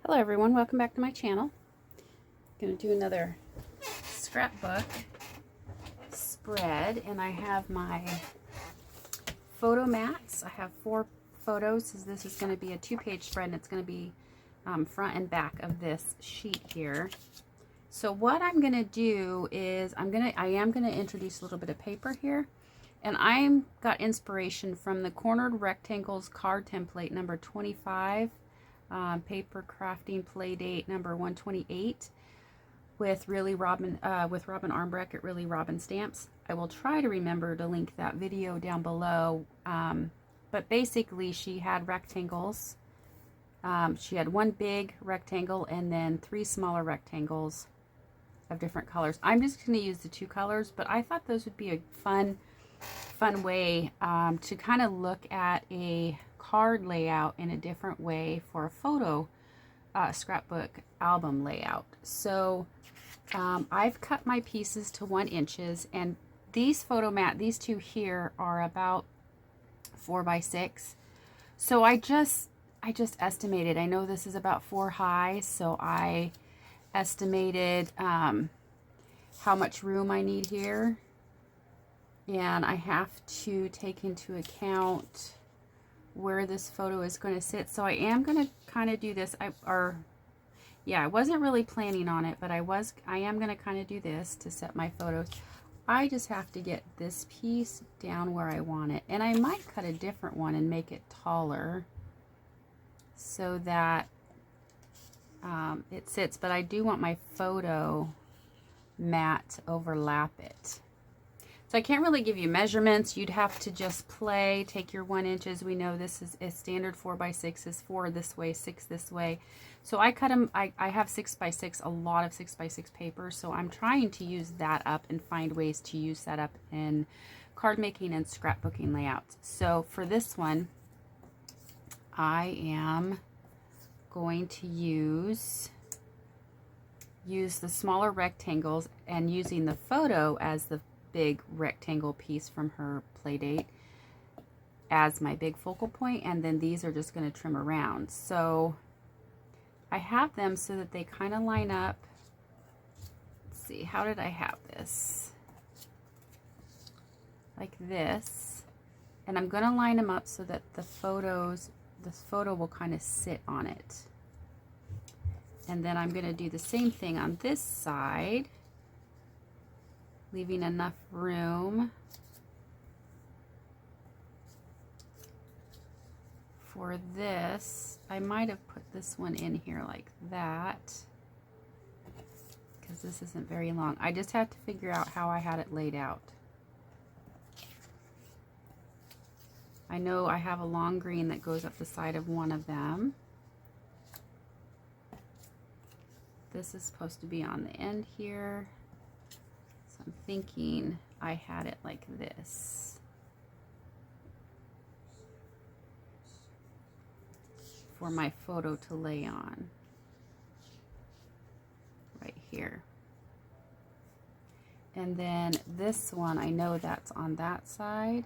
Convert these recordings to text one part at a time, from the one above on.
Hello everyone, welcome back to my channel. I'm going to do another scrapbook spread, and I have my photo mats. I have 4 photos. So this is going to be a 2-page spread, and it's going to be front and back of this sheet here. So what I'm going to do is I am going to introduce a little bit of paper here, and I'm got inspiration from the Cornered Rectangles card template number 25. Paper crafting play date number 128 with Robin Armbrecht at Really Robin stamps. I will try to remember to link that video down below, but basically she had rectangles. She had 1 big rectangle and then 3 smaller rectangles of different colors. I'm just going to use the 2 colors, but I thought those would be a fun way to kind of look at a card layout in a different way for a photo scrapbook album layout. So I've cut my pieces to 1 inches, and these these 2 here are about 4 by 6. So I just estimated. I know this is about 4 high, so I estimated how much room I need here, and I have to take into account where this photo is going to sit. So I am going to kind of do this. I wasn't really planning on it, but I am going to kind of do this to set my photos. I just have to get this piece down where I want it, and I might cut a different one and make it taller so that it sits, but I do want my photo mat to overlap it. So I can't really give you measurements. You'd have to just play, take your 1 inches. We know this is a standard 4 by 6 is 4 this way, 6 this way. So I cut them, I have 6 by 6, a lot of 6 by 6 paper. So I'm trying to use that up and find ways to use that up in card making and scrapbooking layouts. So for this one, I am going to use the smaller rectangles and using the photo as the big rectangle piece from her play date as my big focal point, and then these are just going to trim around. So I have them so that they kind of line up. Let's see, how did I have this? Like this, and I'm going to line them up so that this photo will kind of sit on it. And then I'm going to do the same thing on this side, leaving enough room for this. I might have put this one in here like that because this isn't very long. I just have to figure out how I had it laid out. I know I have a long green that goes up the side of one of them. This is supposed to be on the end here. I'm thinking I had it like this for my photo to lay on right here. And then this one, I know that's on that side.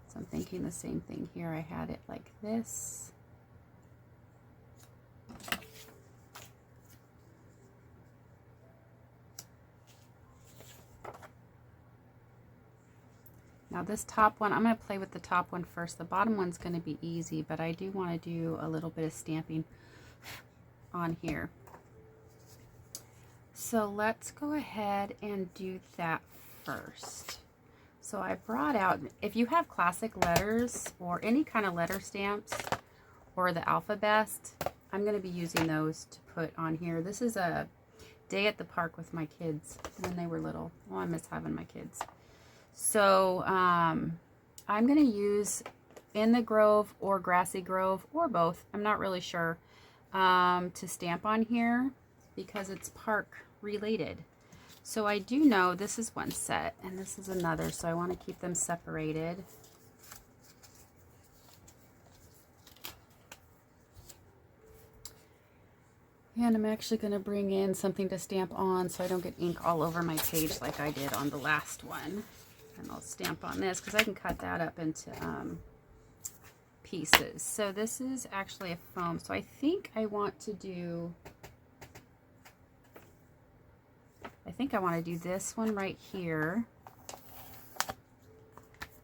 So I'm thinking the same thing here. I had it like this. Now this top one, I'm going to play with the top one first. The bottom one's going to be easy, but I do want to do a little bit of stamping on here. So let's go ahead and do that first. So I brought out, if you have classic letters or any kind of letter stamps or the alphabet, I'm going to be using those to put on here. This is a day at the park with my kids when they were little. Oh, I miss having my kids. So I'm going to use In the Grove or Grassy Grove or both, I'm not really sure, to stamp on here because it's park related. So I do know this is one set and this is another, so I want to keep them separated. And I'm actually going to bring in something to stamp on so I don't get ink all over my page like I did on the last one. And I'll stamp on this because I can cut that up into pieces. So this is actually a foam. So I think I want to do, this one right here.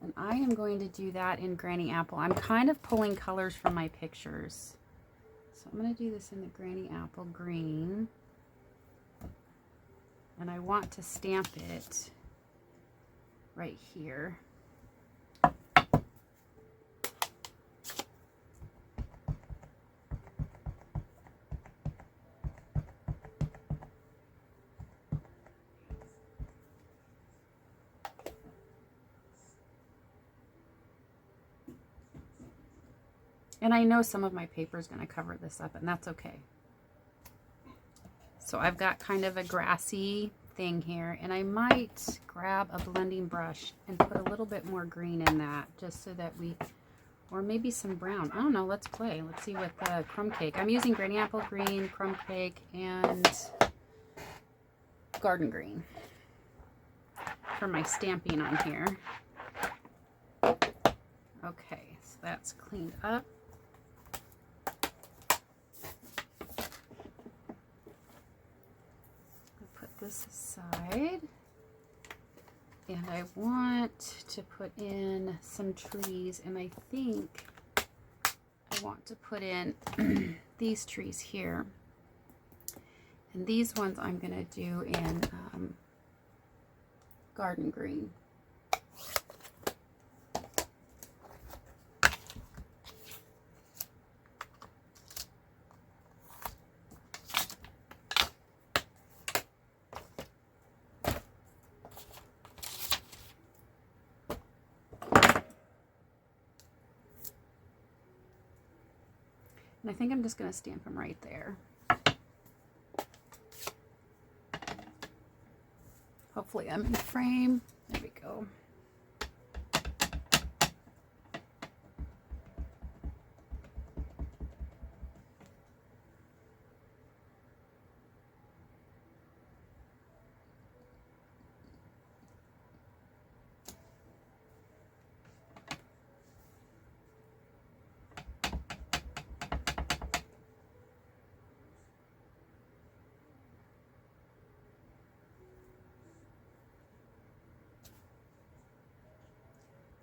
And I am going to do that in Granny Apple. I'm kind of pulling colors from my pictures. So I'm going to do this in the Granny Apple green. And I want to stamp it right here. And I know some of my paper is going to cover this up, and that's okay. So I've got kind of a grassy thing here, and I might grab a blending brush and put a little bit more green in that, just so that we, or maybe some brown. I don't know, let's play. Let's see what the crumb cake. I'm using Granny Apple green, crumb cake, and garden green for my stamping on here. Okay, so that's cleaned up. This aside, and I want to put in some trees, and I think I want to put in these trees here, and these ones I'm going to do in garden green. And I think I'm just going to stamp them right there. Hopefully I'm in frame. There we go.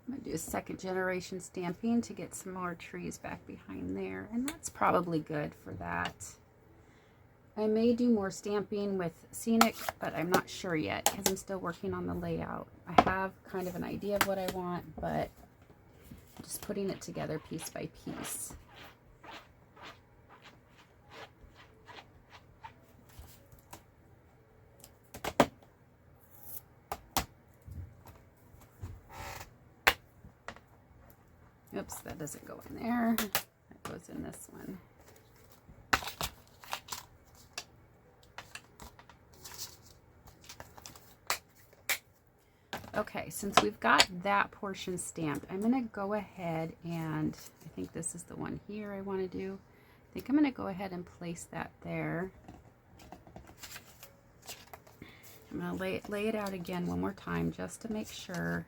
I'm going to do a second generation stamping to get some more trees back behind there, and that's probably good for that. I may do more stamping with scenic, but I'm not sure yet because I'm still working on the layout. I have kind of an idea of what I want, but I'm just putting it together piece by piece. Oops, that doesn't go in there. That goes in this one. Okay, since we've got that portion stamped, I'm going to go ahead and, I think this is the one here I want to do. I think I'm going to go ahead and place that there. I'm going to lay it out again one more time just to make sure.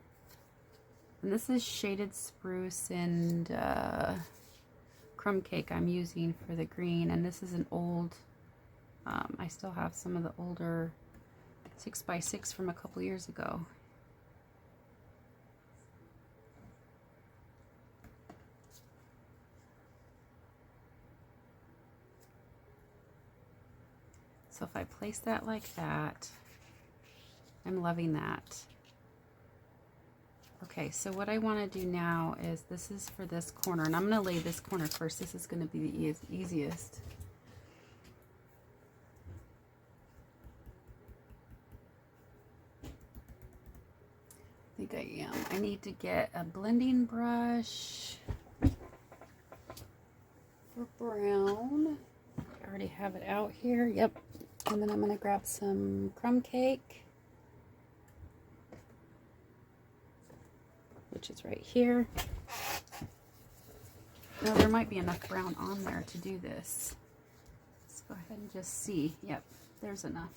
And this is shaded spruce and crumb cake I'm using for the green. And this is an old, I still have some of the older 6x6 from a couple years ago. So if I place that like that, I'm loving that. Okay, so what I want to do now is, this is for this corner, and I'm going to lay this corner first. This is going to be the easiest. I think I am. I need to get a blending brush for brown. I already have it out here. Yep. And then I'm going to grab some crumb cake, which is right here. Now there might be enough brown on there to do this. Let's go ahead and just see. Yep, there's enough.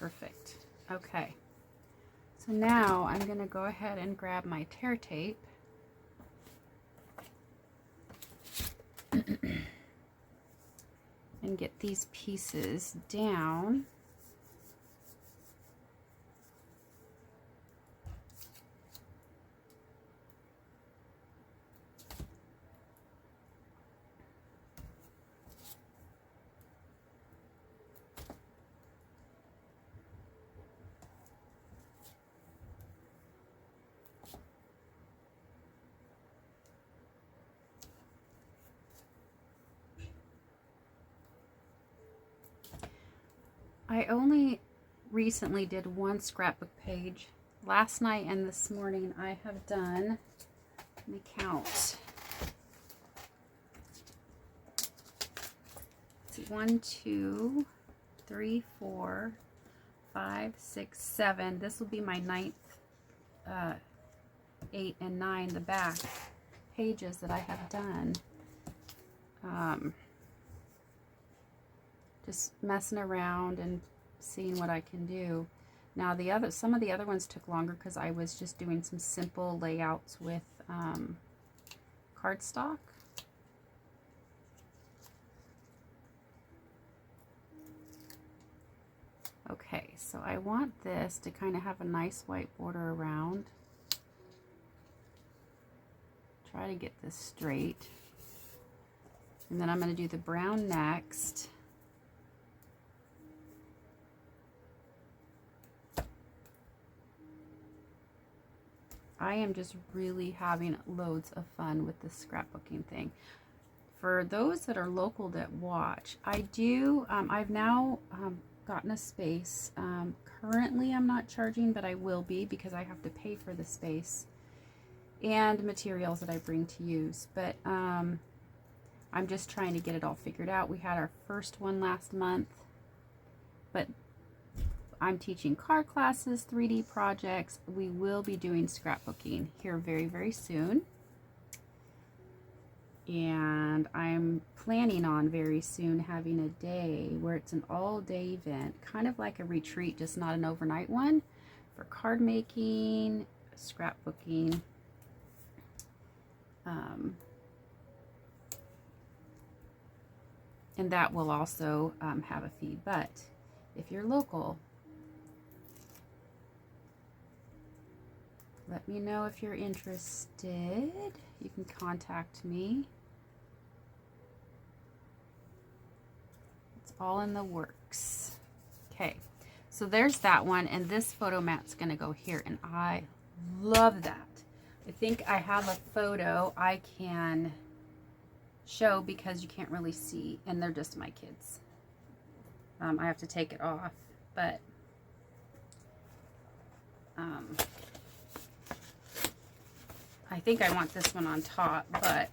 Perfect. Okay. So now I'm going to go ahead and grab my tear tape. And get these pieces down. I only recently did one scrapbook page. Last night and this morning I have done, let me count. Let's see, 1, 2, 3, 4, 5, 6, 7. This will be my 9th, 8 and 9, the back pages that I have done. Just messing around and seeing what I can do. Now some of the other ones took longer because I was just doing some simple layouts with cardstock. Okay, so I want this to kind of have a nice white border around. Try to get this straight. And then I'm going to do the brown next. I am just really having loads of fun with this scrapbooking thing. For those that are local that watch, I've now gotten a space. Currently I'm not charging, but I will be because I have to pay for the space and materials that I bring to use. But I'm just trying to get it all figured out. We had our first one last month, but I'm teaching card classes, 3D projects. We will be doing scrapbooking here very, very soon. And I'm planning on very soon having a day where it's an all-day event, kind of like a retreat, just not an overnight one, for card making, scrapbooking. And that will also have a fee. But if you're local, let me know if you're interested. You can contact me. It's all in the works. Okay, so there's that one, and this photo mat's gonna go here, and I love that. I think I have a photo I can show because you can't really see, and they're just my kids. I have to take it off, but I think I want this one on top, but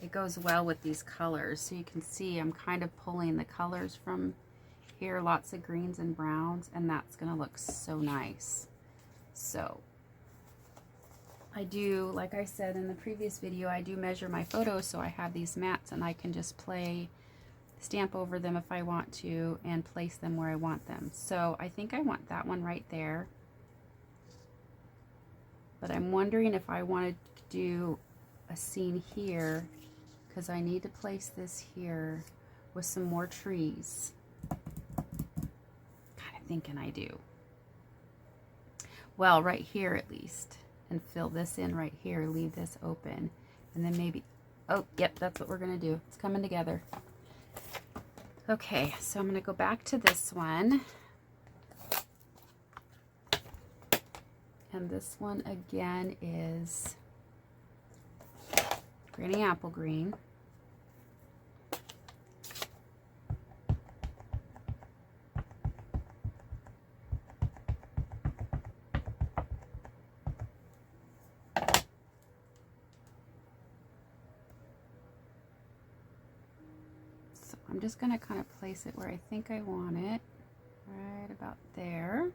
it goes well with these colors. So you can see I'm kind of pulling the colors from here, lots of greens and browns, and that's gonna look so nice. So I do, like I said in the previous video, I do measure my photos, so I have these mats and I can just stamp over them if I want to and place them where I want them. So I think I want that one right there. But I'm wondering if I want to do a scene here, because I need to place this here with some more trees. Kind of thinking I do. Well, right here at least. And fill this in right here, leave this open. And then maybe, oh, yep, that's what we're gonna do. It's coming together. Okay, so I'm gonna go back to this one. And this one again is Granny Apple Green. So I'm just going to kind of place it where I think I want it, right about there.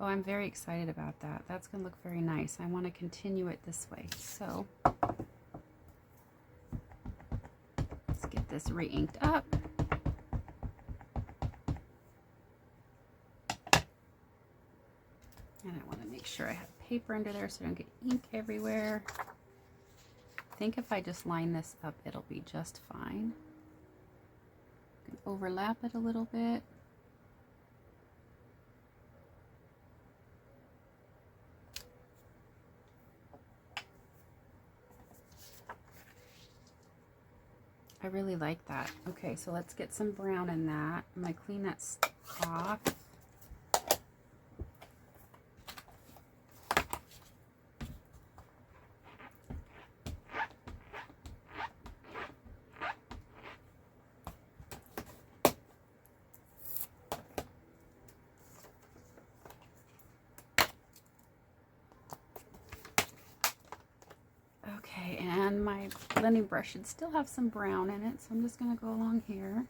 Oh, I'm very excited about that. That's going to look very nice. I want to continue it this way. So let's get this re-inked up. And I want to make sure I have paper under there so I don't get ink everywhere. I think if I just line this up, it'll be just fine. Can overlap it a little bit. I really like that. Okay, so let's get some brown in that. I'm going to clean that off. Okay, and my blending brush should still have some brown in it, so I'm just going to go along here.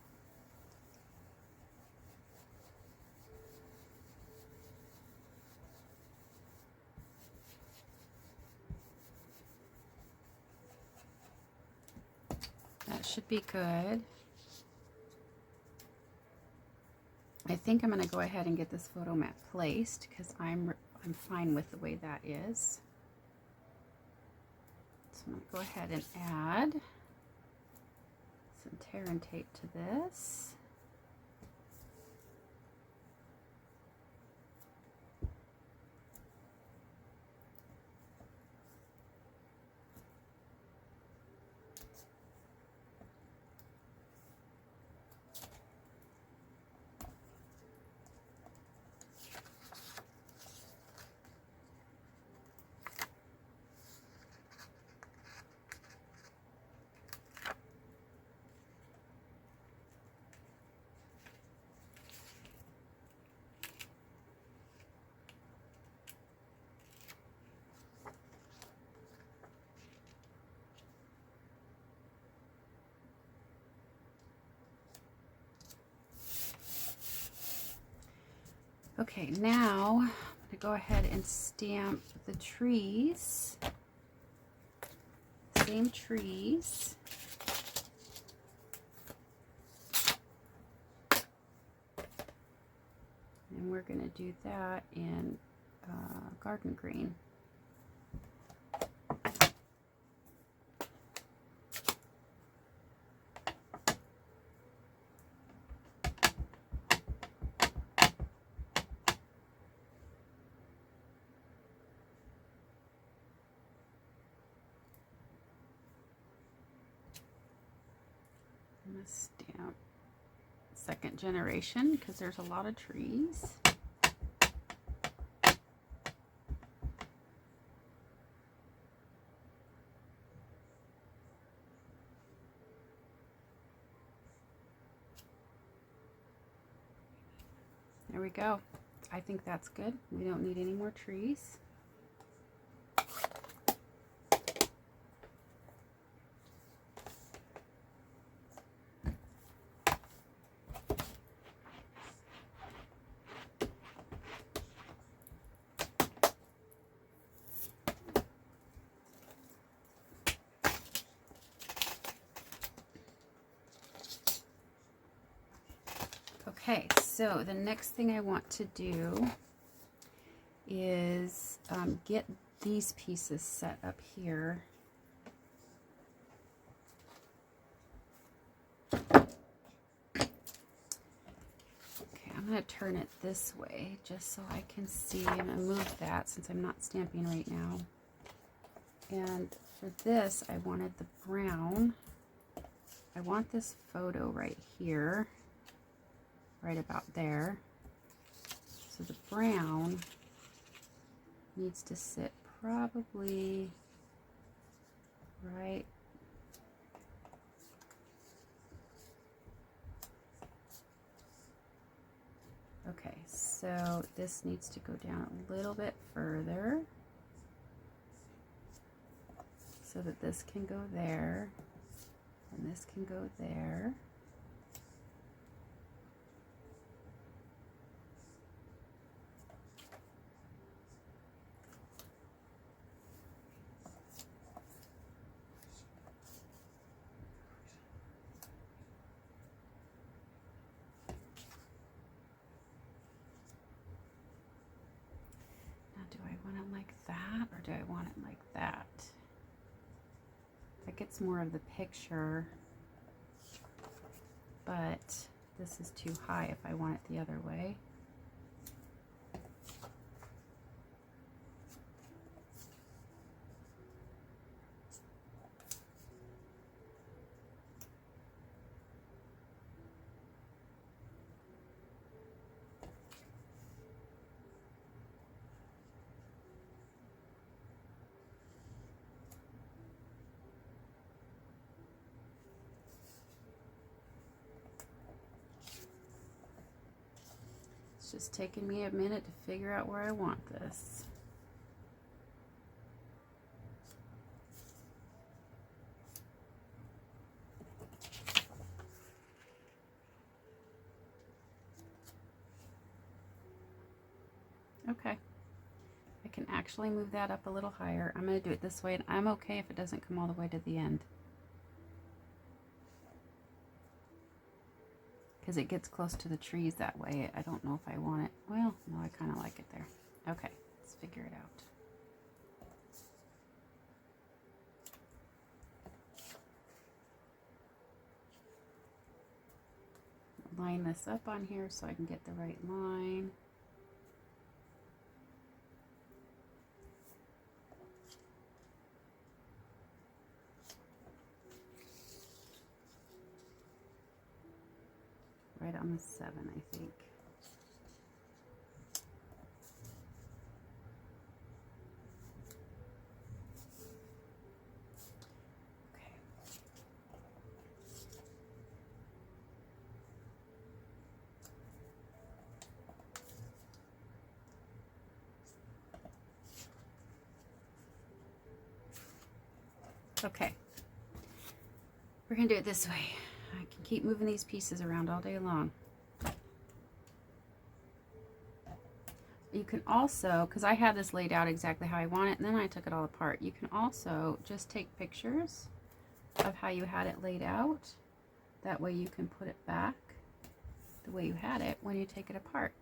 That should be good. I think I'm going to go ahead and get this photo mat placed because I'm fine with the way that is. So I'm going to go ahead and add some tear and tape to this. Okay, now I'm going to go ahead and stamp the trees. Same trees. And we're going to do that in garden green. I'm going to stamp second generation because there's a lot of trees. There we go. I think that's good. We don't need any more trees. Okay, so the next thing I want to do is get these pieces set up here. Okay, I'm going to turn it this way just so I can see. I'm going to move that since I'm not stamping right now. And for this, I wanted the brown. I want this photo right here. Right about there. So the brown needs to sit probably right okay, so this needs to go down a little bit further so that this can go there and this can go there. want it like that, or do I want it like that? That gets more of the picture, but this is too high if I want it the other way. It's just taking me a minute to figure out where I want this. Okay, I can actually move that up a little higher. I'm going to do it this way, and I'm okay if it doesn't come all the way to the end, because it gets close to the trees that way. I don't know if I want it. Well, no, I kind of like it there. Okay, let's figure it out. Line this up on here so I can get the right line. Right on the 7, I think. Okay, we're gonna do it this way. I can keep moving these pieces around all day long. You can also, because I had this laid out exactly how I want it, and then I took it all apart. You can also just take pictures of how you had it laid out. That way you can put it back the way you had it when you take it apart.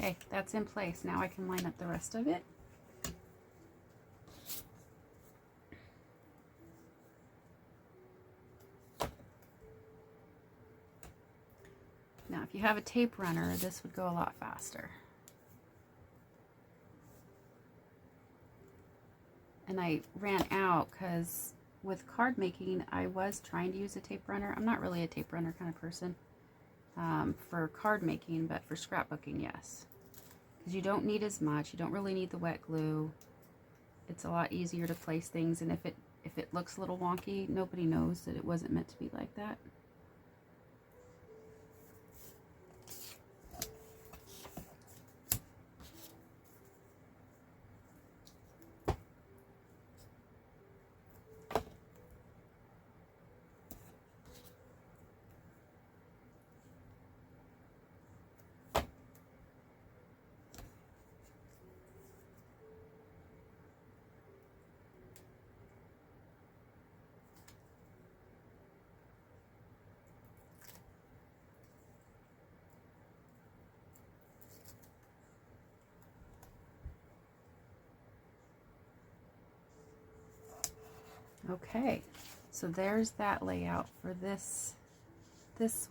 Okay, that's in place. Now I can line up the rest of it. Now, if you have a tape runner, this would go a lot faster. And I ran out because with card making, I was trying to use a tape runner. I'm not really a tape runner kind of person for card making, but for scrapbooking, yes. Because you don't need as much. You don't really need the wet glue. It's a lot easier to place things, and if it looks a little wonky, nobody knows that it wasn't meant to be like that. Okay, so there's that layout for this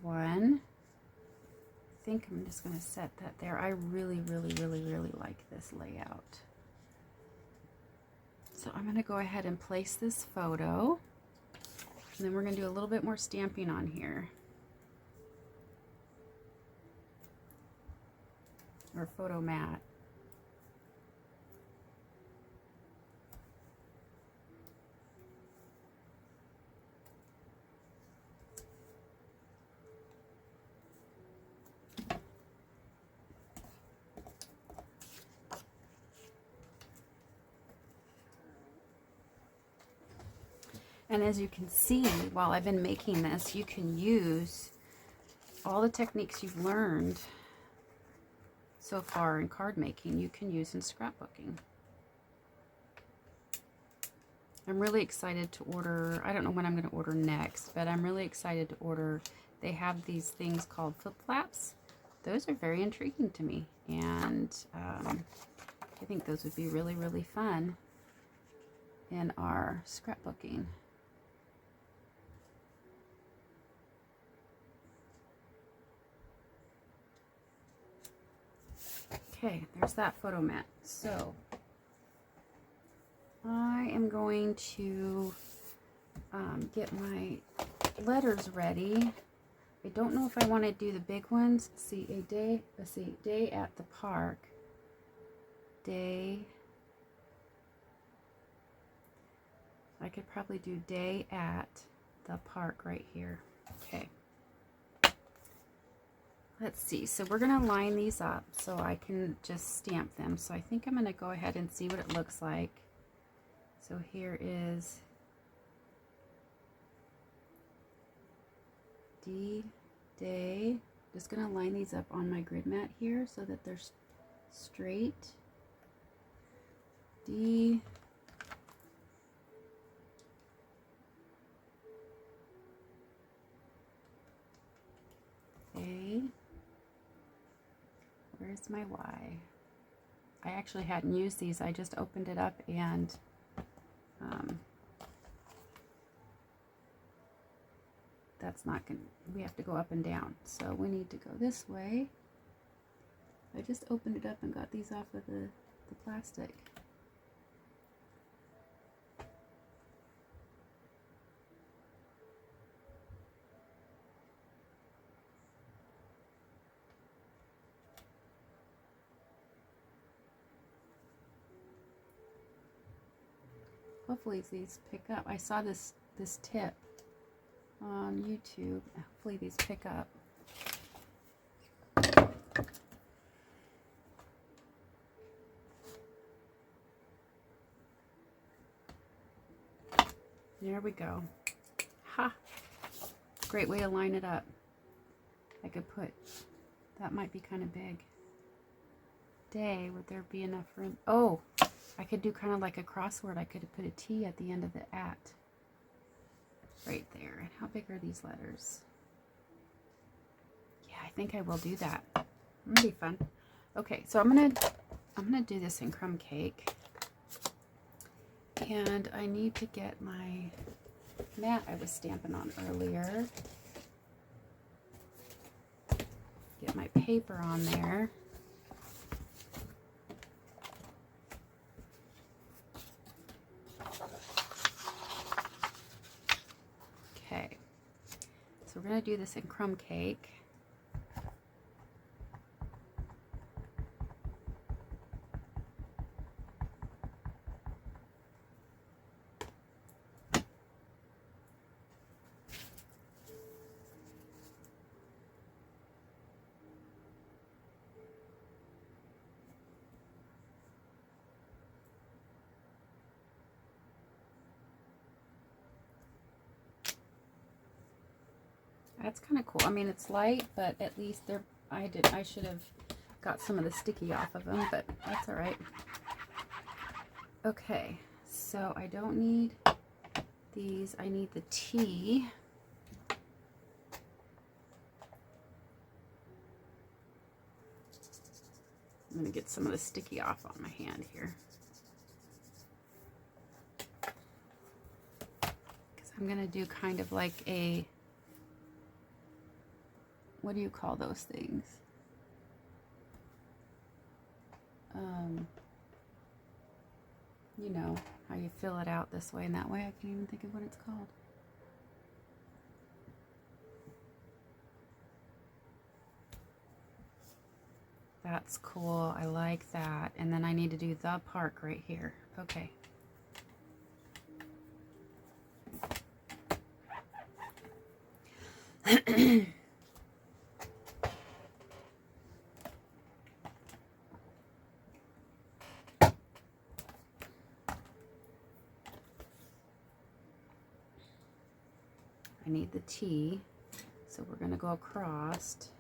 one. I think I'm just going to set that there. I really like this layout. So I'm going to go ahead and place this photo, and then we're going to do a little bit more stamping on here, or photo mat. And as you can see, while I've been making this, you can use all the techniques you've learned so far in card making, you can use in scrapbooking. I'm really excited to order, I don't know when I'm going to order next, but I'm really excited to order. They have these things called flip flaps. Those are very intriguing to me, and I think those would be really, really fun in our scrapbooking. Okay, there's that photo mat. So I am going to get my letters ready. I don't know if I want to do the big ones. See, let's see, day at the park. Day. I could probably do day at the park right here. Okay. Let's see, so we're going to line these up so I can just stamp them. So I think I'm going to go ahead and see what it looks like. So here is D, day. Just going to line these up on my grid mat here so that they're straight. D, A. Where's my Y? I actually hadn't used these. I just opened it up and that's not going to, we have to go up and down. So we need to go this way. I just opened it up and got these off of the plastic. Hopefully these pick up. I saw this tip on YouTube. Hopefully these pick up. There we go. Ha! Great way to line it up. I could put, that might be kind of big. Day, would there be enough room? Oh! I could do kind of like a crossword. I could put a T at the end of the at. Right there. And how big are these letters? Yeah, I think I will do that. That'll be fun. Okay, so I'm gonna do this in crumb cake. And I need to get my mat I was stamping on earlier. Get my paper on there. Okay, so we're going to do this in crumb cake. That's kind of cool. I mean, it's light, but at least they're, I should have got some of the sticky off of them, but that's all right. Okay, so I don't need these. I need the T. I'm going to get some of the sticky off on my hand here. Because I'm going to do kind of like a, what do you call those things? You know, how you fill it out this way and that way. I can't even think of what it's called. That's cool. I like that. And then I need to do the park right here. Okay. need the T, so we're going to go across.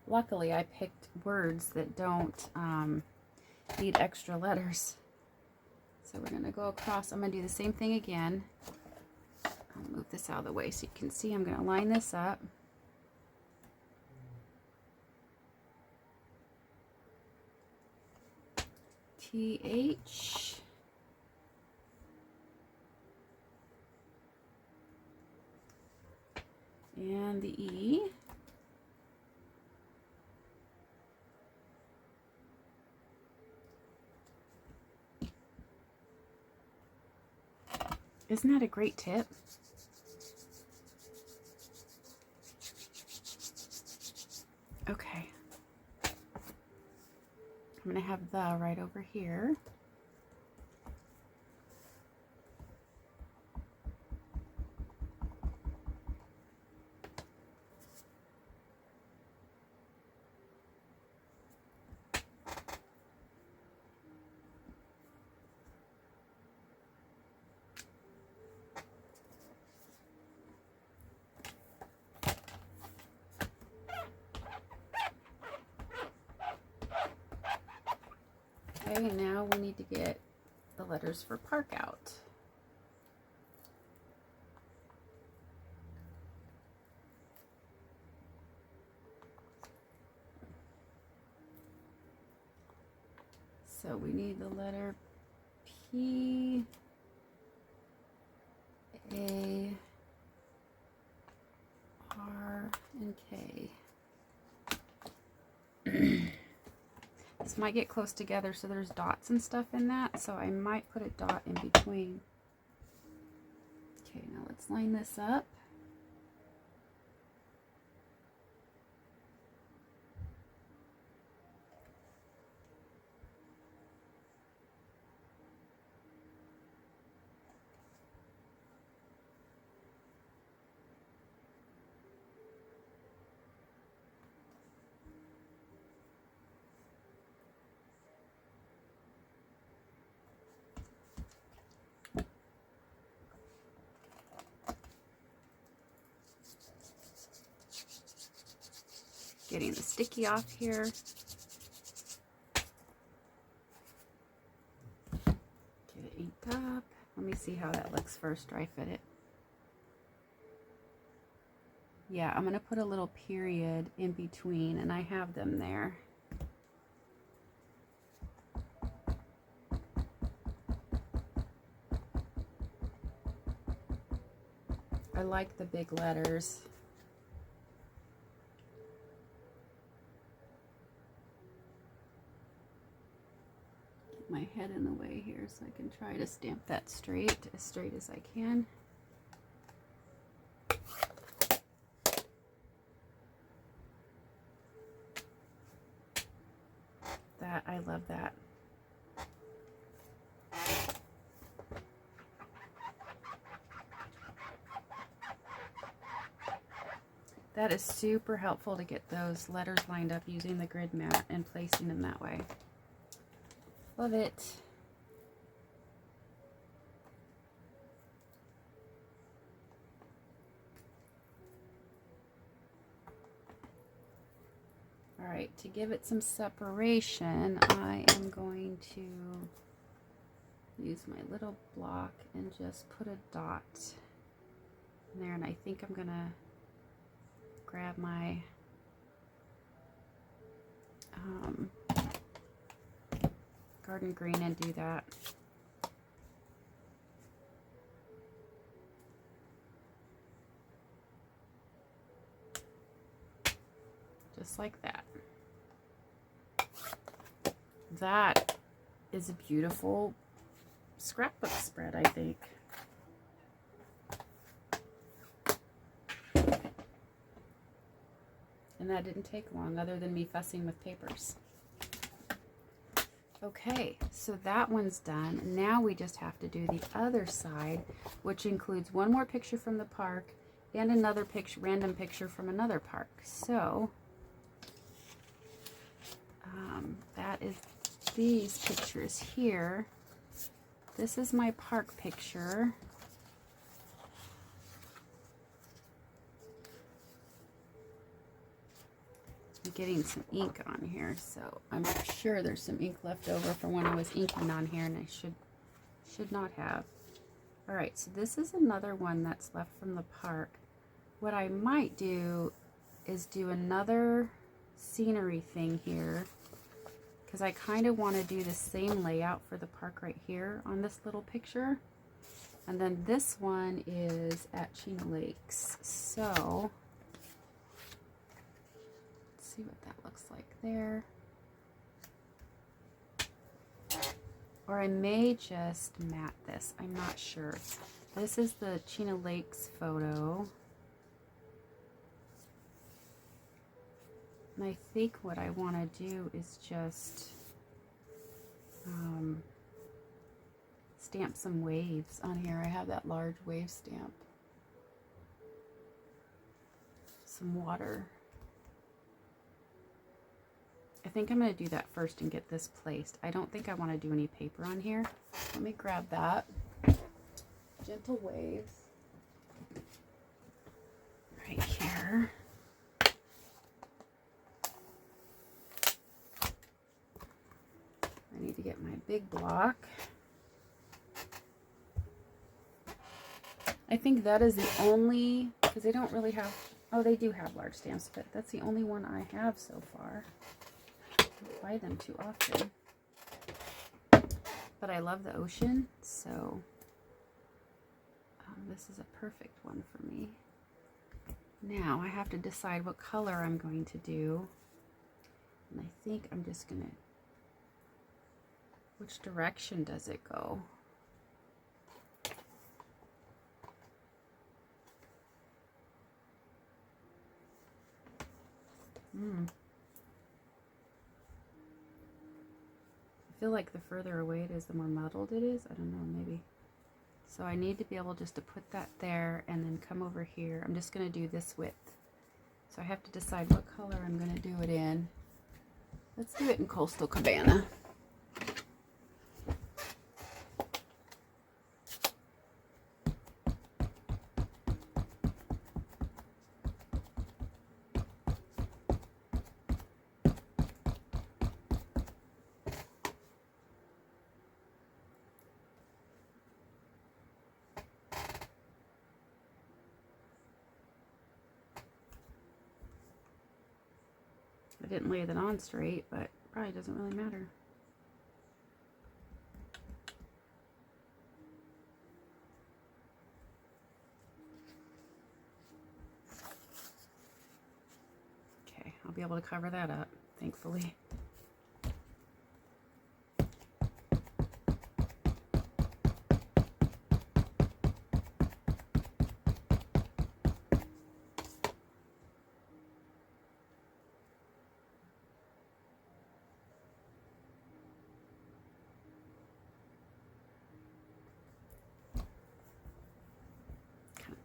Luckily, I picked words that don't need extra letters. So we're going to go across. I'm going to do the same thing again. I'll move this out of the way so you can see. I'm going to line this up. TH. And the E. Isn't that a great tip? Okay. I'm going to have the right over here. Okay, now we need to get the letters for park out. So we need the letter P, A, R, and K. This might get close together, so there's dots and stuff in that, so I might put a dot in between. Okay, now let's line this up. Getting the sticky off here. Get it inked up. Let me see how that looks first, dry fit it. Yeah, I'm going to put a little period in between, and I have them there. I like the big letters. Get my head in the way here so I can try to stamp that straight as I can. I love that. That is super helpful to get those letters lined up using the grid mat and placing them that way. Love it. All right, to give it some separation, I am going to use my little block and just put a dot in there, and I think I'm gonna grab my garden green and do that. Just like that. That is a beautiful scrapbook spread, I think. And that didn't take long, other than me fussing with papers. Okay, so that one's done. Now we just have to do the other side, which includes one more picture from the park and another picture, random picture from another park. So that is these pictures here. This is my park picture. I'm getting some ink on here, so I'm sure there's some ink left over from when I was inking on here, and I should not have. All right, so this is another one that's left from the park. What I might do is do another scenery thing here, because I kind of want to do the same layout for the park right here on this little picture. And then this one is at Chena Lakes. So let's see what that looks like there. Or I may just matte this. I'm not sure. This is the Chena Lakes photo. And I think what I want to do is just stamp some waves on here. I have that large wave stamp. Some water. I think I'm going to do that first and get this placed. I don't think I want to do any paper on here. Let me grab that. Gentle waves. Right here. I need to get my big block. I think that is the only, because they don't really have, oh, they do have large stamps, but that's the only one I have so far. I don't buy them too often. But I love the ocean, so this is a perfect one for me. Now I have to decide what color I'm going to do. And I think I'm just going to, which direction does it go? I feel like the further away it is, the more muddled it is. I don't know, maybe. So I need to be able just to put that there and then come over here. I'm just going to do this width. So I have to decide what color I'm going to do it in. Let's do it in Coastal Cabana. I didn't lay that on straight, but probably doesn't really matter. Okay, I'll be able to cover that up, thankfully.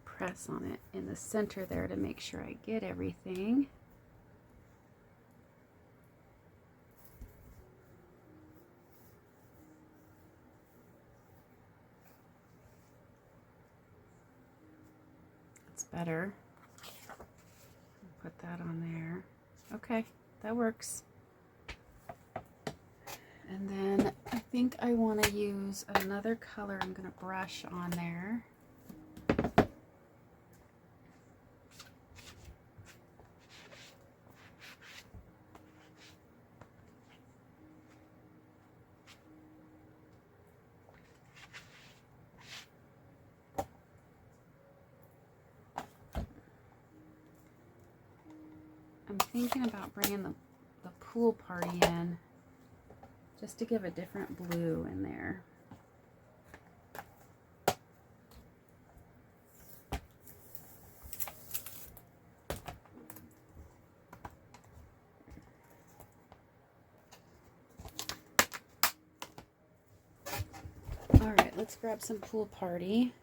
Press on it in the center there to make sure I get everything. That's better. Put that on there. Okay, that works. And then I think I want to use another color. I'm going to brush on there. I'm thinking about bringing the pool party in just to give a different blue in there. All right, let's grab some pool party.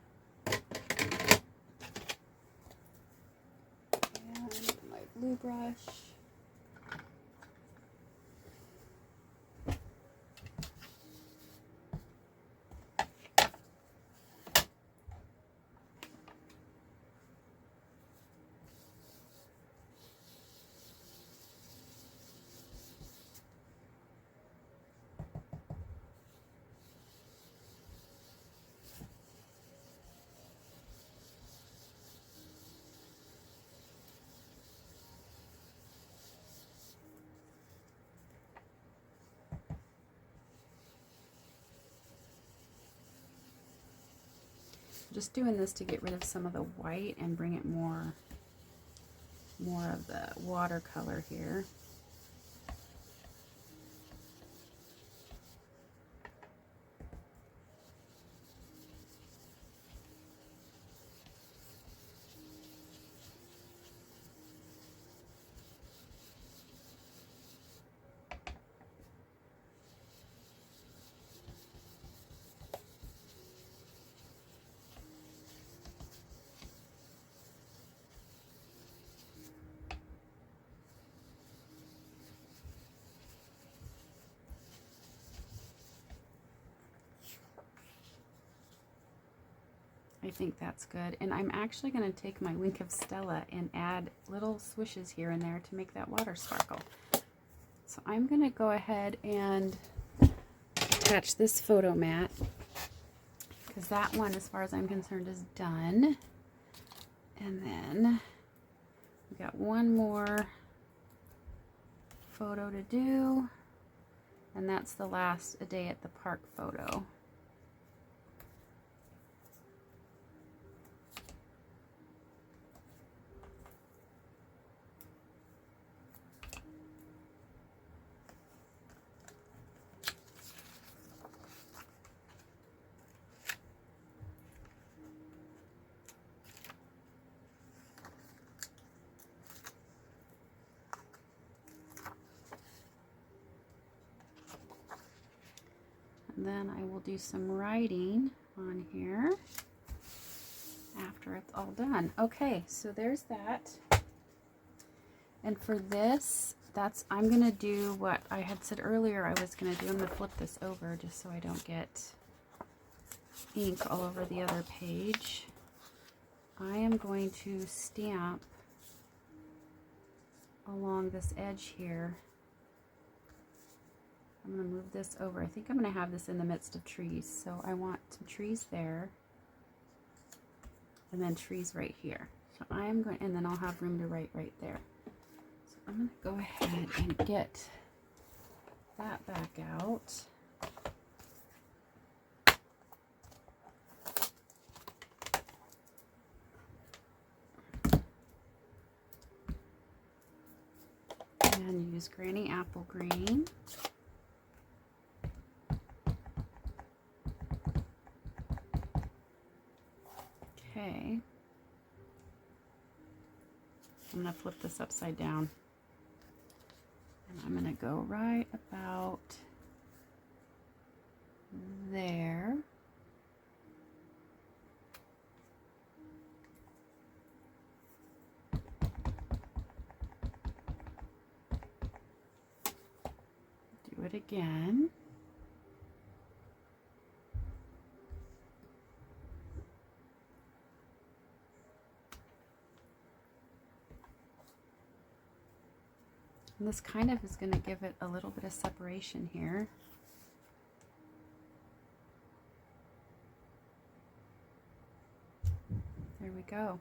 Blue brush. Just doing this to get rid of some of the white and bring it more of the watercolor here. I think that's good. And I'm actually going to take my Wink of Stella and add little swishes here and there to make that water sparkle. So I'm going to go ahead and attach this photo mat, because that one, as far as I'm concerned, is done. And then we got one more photo to do, and that's the last A Day at the Park photo. And then I will do some writing on here after it's all done. Okay, so there's that. And for this, I'm gonna do what I had said earlier I was gonna do. I'm gonna flip this over just so I don't get ink all over the other page. I am going to stamp along this edge here. I'm going to move this over. I think I'm going to have this in the midst of trees. So I want some trees there. And then trees right here. So I am going, and then I'll have room to write right there. So I'm going to go ahead and get that back out. And use Granny Apple Green. Okay, I'm going to flip this upside down, and I'm going to go right about there. Do it again. And this kind of is going to give it a little bit of separation here. There we go.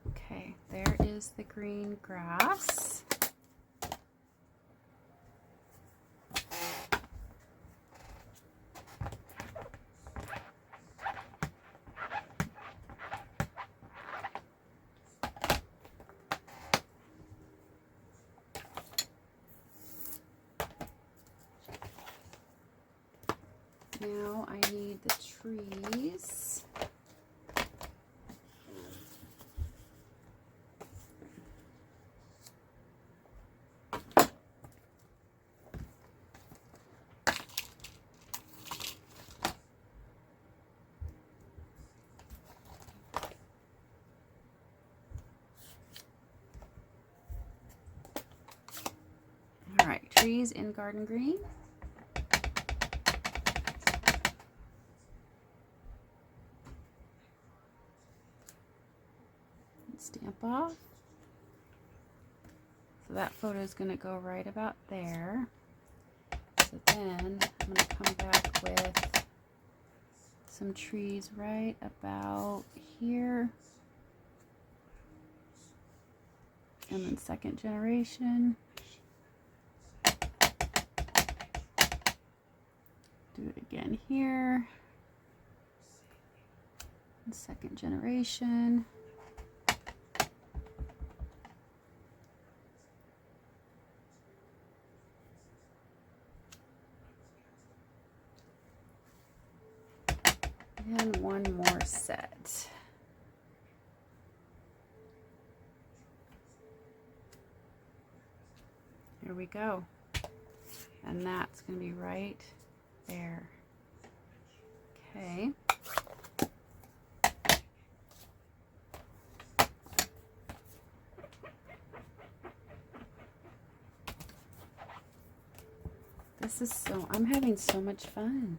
Okay, there is the green grass. Now I need the trees. All right, trees in garden green. Stamp off. So that photo is going to go right about there. So then I'm going to come back with some trees right about here. And then second generation. Do it again here. Second generation. And one more set. Here we go. And that's going to be right there. Okay. I'm having so much fun.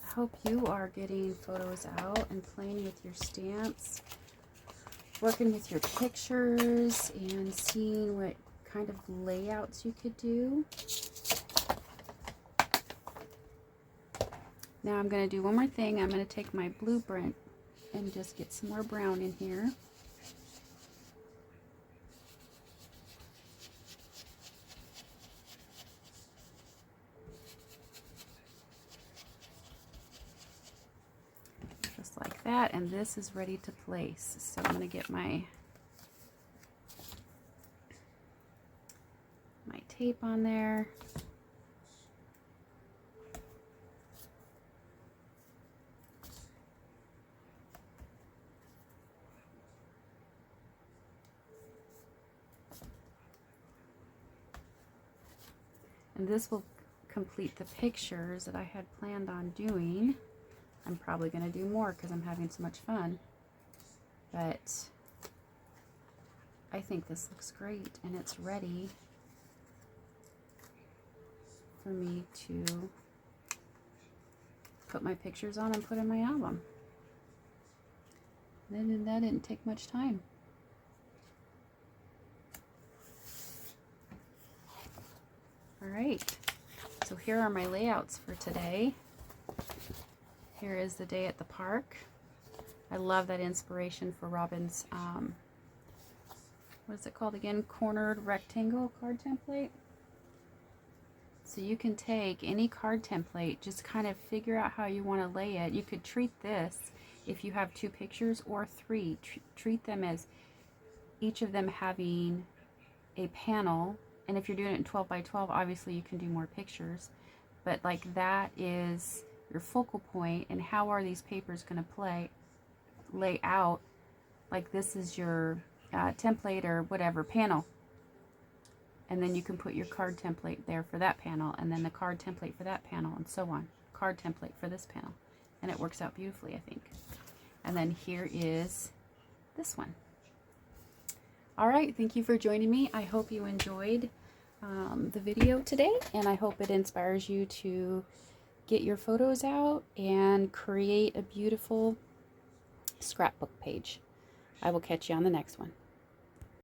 I hope you are getting photos out and playing with your stamps, working with your pictures, and seeing what kind of layouts you could do. Now I'm going to do one more thing. I'm going to take my blueprint and just get some more brown in here. Just like that, and this is ready to place. So I'm going to get my tape on there. And this will complete the pictures that I had planned on doing. I'm probably going to do more because I'm having so much fun. But I think this looks great, and it's ready for me to put my pictures on and put in my album. Then that didn't take much time. All right, so here are my layouts for today. Here is the day at the park. I love that inspiration for Robin's, what is it called again? Cornered rectangle card template. So you can take any card template, just kind of figure out how you want to lay it. You could treat this, if you have 2 pictures or 3, treat them as each of them having a panel. And if you're doing it in 12 by 12, obviously you can do more pictures. But like that is your focal point, and how are these papers going to lay out? Like this is your template or whatever panel. And then you can put your card template there for that panel, and then the card template for that panel, and so on. Card template for this panel. And it works out beautifully, I think. And then here is this one. All right, thank you for joining me. I hope you enjoyed the video today, and I hope it inspires you to get your photos out and create a beautiful scrapbook page. I will catch you on the next one.